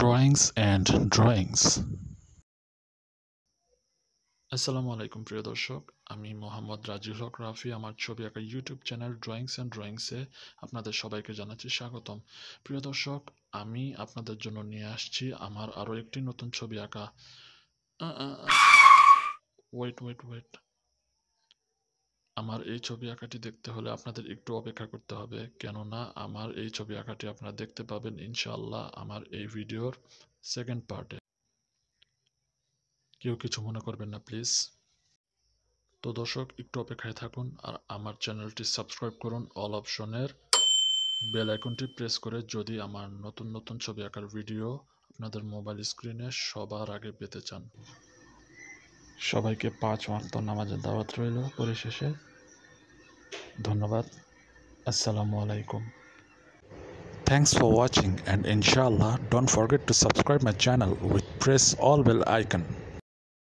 drawings and drawings. আসসালামু আলাইকুম প্রিয় দর্শক, আমি মোহাম্মদ রাজিউল হক রাফি। আমার ছবি আঁকা ইউটিউব চ্যানেল ড্রয়িংস অ্যান্ড ড্রয়িংসে আপনাদের সবাইকে জানাচ্ছি স্বাগতম। প্রিয় দর্শক, আমি আপনাদের জন্য নিয়ে আসছি আমার আরও একটি নতুন ছবি আঁকা। ওয়েট আমার এই ছবি আঁকাটি দেখতে হলে আপনাদের একটু অপেক্ষা করতে হবে, কেননা আমার এই ছবি আঁকাটি আপনারা দেখতে পাবেন ইনশাআল্লাহ আমার এই ভিডিওর সেকেন্ড পার্টে। কেউ কিছু মনে করবেন না প্লিজ। তো দর্শক, একটু অপেক্ষায় থাকুন আর আমার চ্যানেলটি সাবস্ক্রাইব করুন। অল অপশনের বেল আইকনটি প্রেস করে যদি আমার নতুন নতুন ছবি আঁকার ভিডিও আপনাদের মোবাইল স্ক্রিনে সবার আগে পেতে চান। সবাইকে 5 ওয়াক্ত নামাজের দাওয়াত রইল পরিশেষে। ধন্যবাদ। আসসালামু আলাইকুম। Thanks for watching, and inshallah don't forget to subscribe my channel with press all bell icon.